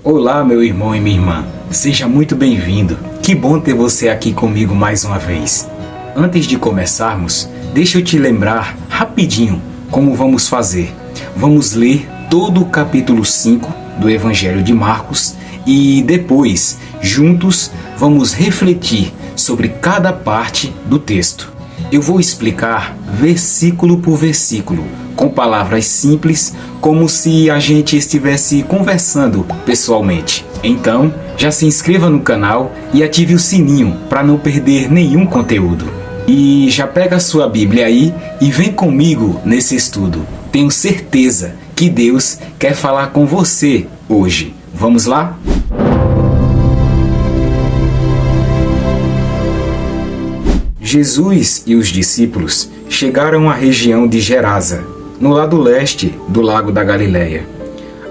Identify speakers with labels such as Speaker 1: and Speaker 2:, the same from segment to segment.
Speaker 1: Olá, meu irmão e minha irmã. Seja muito bem-vindo. Que bom ter você aqui comigo mais uma vez. Antes de começarmos, deixa eu te lembrar rapidinho como vamos fazer. Vamos ler todo o capítulo 5 do Evangelho de Marcos e depois, juntos, vamos refletir sobre cada parte do texto. Eu vou explicar versículo por versículo, com palavras simples, como se a gente estivesse conversando pessoalmente. Então, já se inscreva no canal e ative o sininho para não perder nenhum conteúdo. E já pega a sua Bíblia aí e vem comigo nesse estudo. Tenho certeza que Deus quer falar com você hoje. Vamos lá? Jesus e os discípulos chegaram à região de Gerasa, no lado leste do lago da Galileia.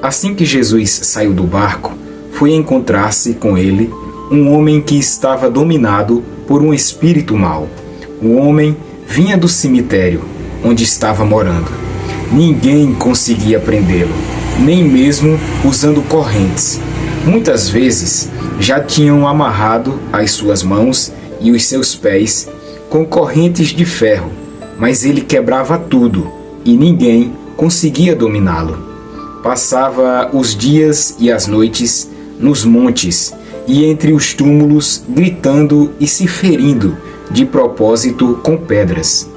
Speaker 1: Assim que Jesus saiu do barco, foi encontrar-se com ele um homem que estava dominado por um espírito mau. O homem vinha do cemitério, onde estava morando. Ninguém conseguia prendê-lo, nem mesmo usando correntes. Muitas vezes já tinham amarrado as suas mãos e os seus pés com correntes de ferro, mas ele quebrava tudo e ninguém conseguia dominá-lo. Passava os dias e as noites nos montes e entre os túmulos, gritando e se ferindo de propósito com pedras.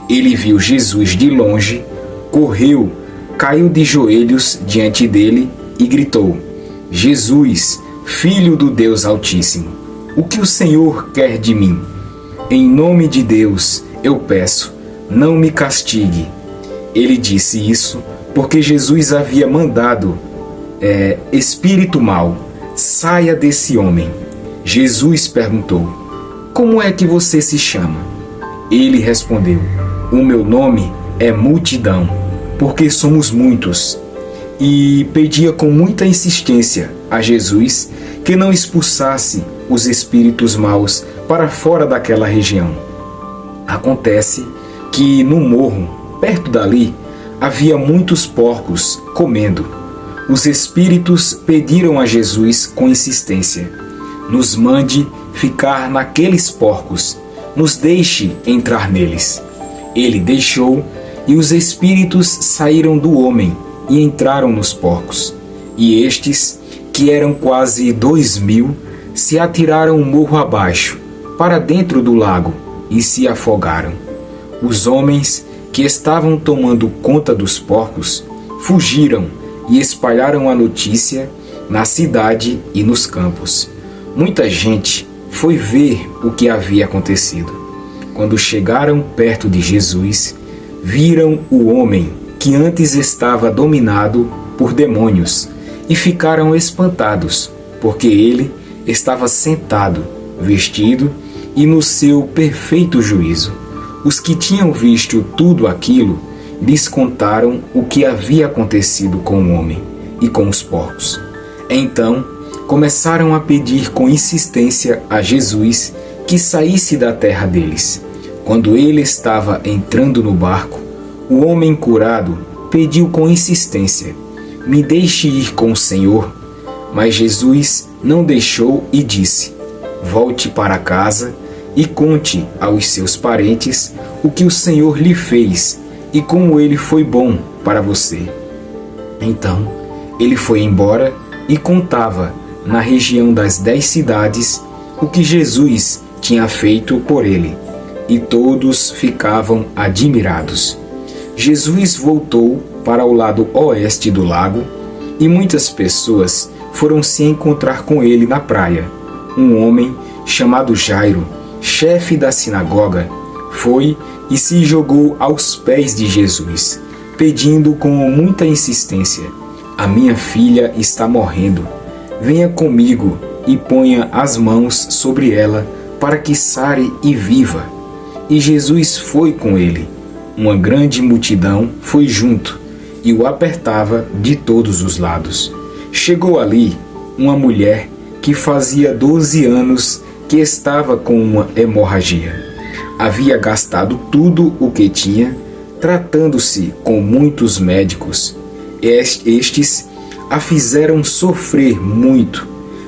Speaker 1: Ele viu Jesus de longe, correu, caiu de joelhos diante dele e gritou: Jesus, Filho do Deus Altíssimo, o que o Senhor quer de mim? Em nome de Deus, eu peço, não me castigue. Ele disse isso porque Jesus havia mandado, espírito mau, saia desse homem. Jesus perguntou: como é que você se chama? Ele respondeu: o meu nome é Multidão, porque somos muitos. E pedia com muita insistência a Jesus que não expulsasse os espíritos maus para fora daquela região. Acontece que no morro, perto dali, havia muitos porcos comendo. Os espíritos pediram a Jesus com insistência: nos mande ficar naqueles porcos, nos deixe entrar neles. Ele deixou e os espíritos saíram do homem e entraram nos porcos. E estes, que eram quase 2000, se atiraram morro abaixo, para dentro do lago, e se afogaram. Os homens que estavam tomando conta dos porcos fugiram e espalharam a notícia na cidade e nos campos. Muita gente foi ver o que havia acontecido. Quando chegaram perto de Jesus, viram o homem que antes estava dominado por demônios e ficaram espantados, porque ele estava sentado, vestido e no seu perfeito juízo. Os que tinham visto tudo aquilo lhes contaram o que havia acontecido com o homem e com os porcos. Então começaram a pedir com insistência a Jesus que saísse da terra deles. Quando ele estava entrando no barco, o homem curado pediu com insistência: me deixe ir com o Senhor. Mas Jesus não deixou e disse: volte para casa e conte aos seus parentes o que o Senhor lhe fez e como ele foi bom para você. Então ele foi embora e contava na região das 10 cidades o que Jesus tinha feito por ele, e todos ficavam admirados. Jesus voltou para o lado oeste do lago e muitas pessoas foram se encontrar com ele na praia. Um homem chamado Jairo, chefe da sinagoga, foi e se jogou aos pés de Jesus, pedindo com muita insistência: a minha filha está morrendo. Venha comigo e ponha as mãos sobre ela para que sare e viva. E Jesus foi com ele. Uma grande multidão foi junto e o apertava de todos os lados. Chegou ali uma mulher que fazia 12 anos que estava com uma hemorragia. Havia gastado tudo o que tinha, tratando-se com muitos médicos. Estes a fizeram sofrer muito,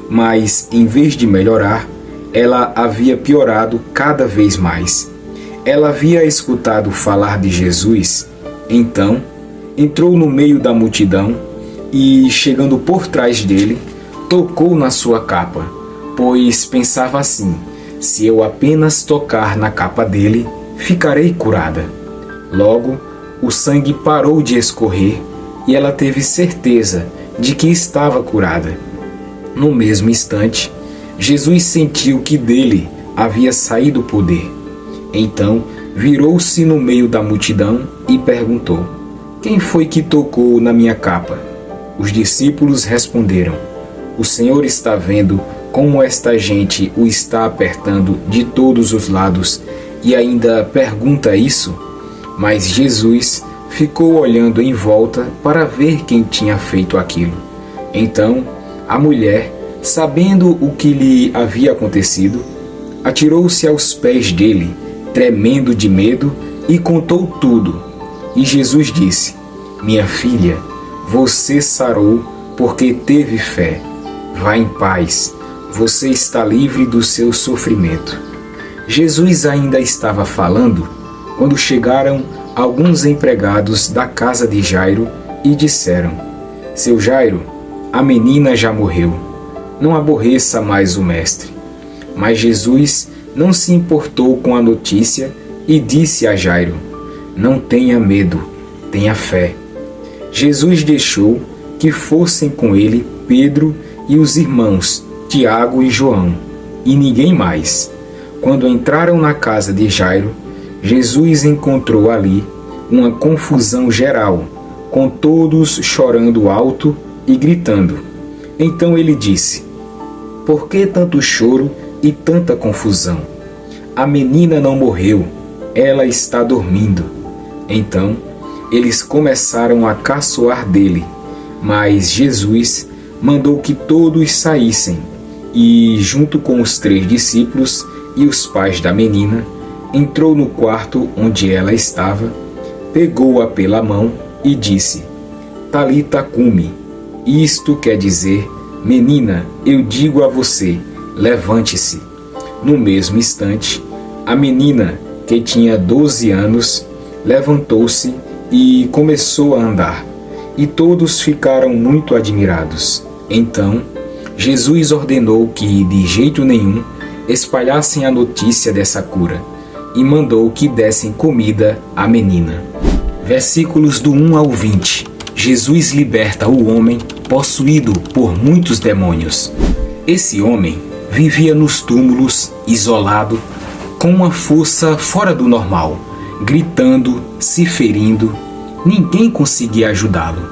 Speaker 1: mas em vez de melhorar, ela havia piorado cada vez mais. Ela havia escutado falar de Jesus, então entrou no meio da multidão e, chegando por trás dele, tocou na sua capa, pois pensava assim: se eu apenas tocar na capa dele, ficarei curada. Logo, o sangue parou de escorrer e ela teve certeza de que estava curada. No mesmo instante, Jesus sentiu que dele havia saído o poder. Então, virou-se no meio da multidão e perguntou: quem foi que tocou na minha capa? Os discípulos responderam: o Senhor está vendo como esta gente o está apertando de todos os lados e ainda pergunta isso? Mas Jesus ficou olhando em volta para ver quem tinha feito aquilo. Então, a mulher, sabendo o que lhe havia acontecido, atirou-se aos pés dele, tremendo de medo, e contou tudo. E Jesus disse: minha filha, você sarou porque teve fé. Vá em paz, você está livre do seu sofrimento. Jesus ainda estava falando quando chegaram alguns empregados da casa de Jairo e disseram: seu Jairo, a menina já morreu. Não aborreça mais o mestre. Mas Jesus não se importou com a notícia e disse a Jairo: não tenha medo, tenha fé. Jesus deixou que fossem com ele Pedro e os irmãos Tiago e João, e ninguém mais. Quando entraram na casa de Jairo, Jesus encontrou ali uma confusão geral, com todos chorando alto e gritando. Então ele disse: por que tanto choro e tanta confusão? A menina não morreu, ela está dormindo. Então eles começaram a caçoar dele, mas Jesus mandou que todos saíssem e, junto com os 3 discípulos e os pais da menina, entrou no quarto onde ela estava, pegou-a pela mão e disse: Talita cumi. Isto quer dizer: menina, eu digo a você, levante-se. No mesmo instante, a menina, que tinha 12 anos, levantou-se e começou a andar, e todos ficaram muito admirados. Então, Jesus ordenou que, de jeito nenhum, espalhassem a notícia dessa cura, e mandou que dessem comida à menina. Versículos do 1 ao 20. Jesus liberta o homem possuído por muitos demônios. Esse homem vivia nos túmulos, isolado, com uma força fora do normal, gritando, se ferindo. Ninguém conseguia ajudá-lo.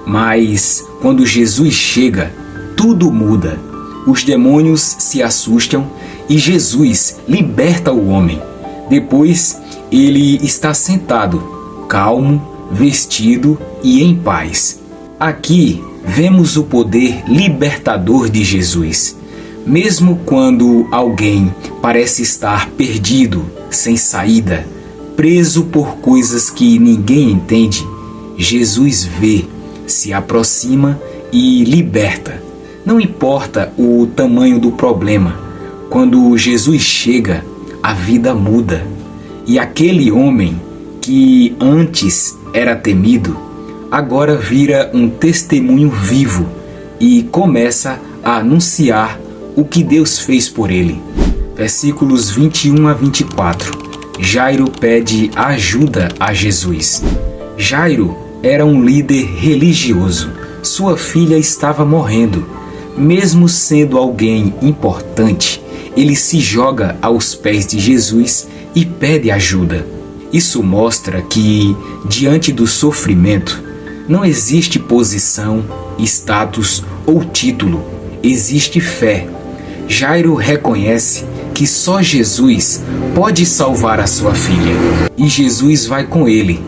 Speaker 1: Mas, quando Jesus chega, tudo muda. Os demônios se assustam e Jesus liberta o homem. Depois, ele está sentado, calmo, vestido e em paz. Aqui vemos o poder libertador de Jesus. Mesmo quando alguém parece estar perdido, sem saída, preso por coisas que ninguém entende, Jesus vê, se aproxima e liberta. Não importa o tamanho do problema, quando Jesus chega, a vida muda. E aquele homem que antes era temido, agora vira um testemunho vivo e começa a anunciar o que Deus fez por ele. Versículos 21 a 24. Jairo pede ajuda a Jesus. Jairo era um líder religioso. Sua filha estava morrendo. Mesmo sendo alguém importante, ele se joga aos pés de Jesus e pede ajuda. Isso mostra que, diante do sofrimento, não existe posição, status ou título, existe fé. Jairo reconhece que só Jesus pode salvar a sua filha, e Jesus vai com ele.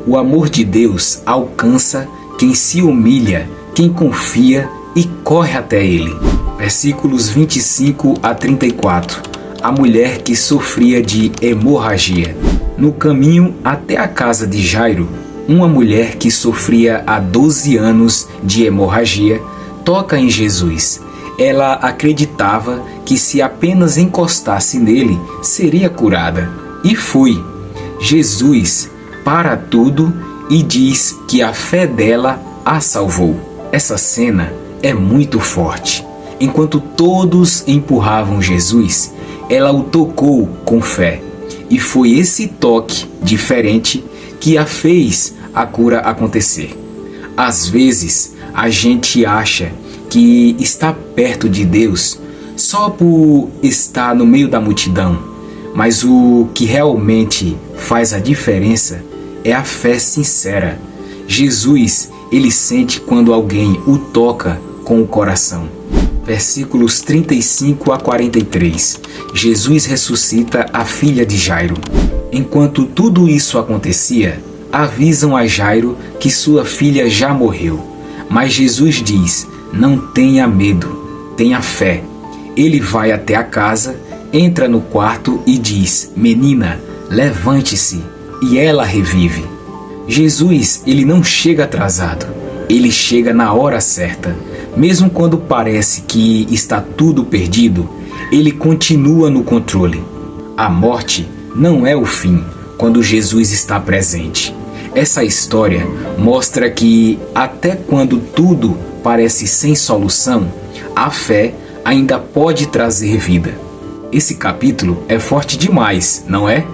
Speaker 1: O amor de Deus alcança quem se humilha, quem confia e corre até ele. Versículos 25 a 34. A mulher que sofria de hemorragia. No caminho até a casa de Jairo, uma mulher que sofria há 12 anos de hemorragia toca em Jesus. Ela acreditava que se apenas encostasse nele, seria curada. E foi. Jesus para tudo e diz que a fé dela a salvou. Essa cena é muito forte. Enquanto todos empurravam Jesus, ela o tocou com fé. E foi esse toque diferente que a fez a cura acontecer. Às vezes, a gente acha que está perto de Deus só por estar no meio da multidão, mas o que realmente faz a diferença é a fé sincera. Jesus, ele sente quando alguém o toca com o coração. Versículos 35 a 43. Jesus ressuscita a filha de Jairo. Enquanto tudo isso acontecia, avisam a Jairo que sua filha já morreu. Mas Jesus diz: não tenha medo, tenha fé. Ele vai até a casa, entra no quarto e diz: menina, levante-se. E ela revive. Jesus, ele não chega atrasado. Ele chega na hora certa. Mesmo quando parece que está tudo perdido, ele continua no controle. A morte não é o fim quando Jesus está presente. Essa história mostra que até quando tudo parece sem solução, a fé ainda pode trazer vida. Esse capítulo é forte demais, não é?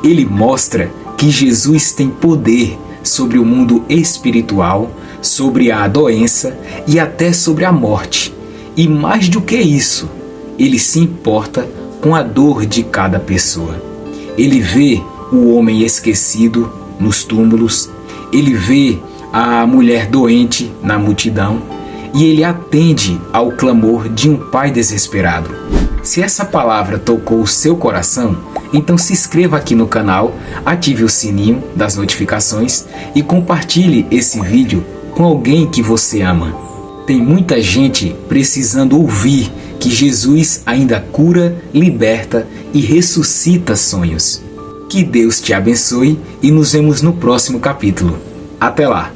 Speaker 1: Ele mostra que Jesus tem poder sobre o mundo espiritual, sobre a doença e até sobre a morte. E mais do que isso, ele se importa com a dor de cada pessoa. Ele vê o homem esquecido nos túmulos, ele vê a mulher doente na multidão e ele atende ao clamor de um pai desesperado. Se essa palavra tocou o seu coração, então se inscreva aqui no canal, ative o sininho das notificações e compartilhe esse vídeo com alguém que você ama. Tem muita gente precisando ouvir que Jesus ainda cura, liberta e ressuscita sonhos. Que Deus te abençoe e nos vemos no próximo capítulo. Até lá!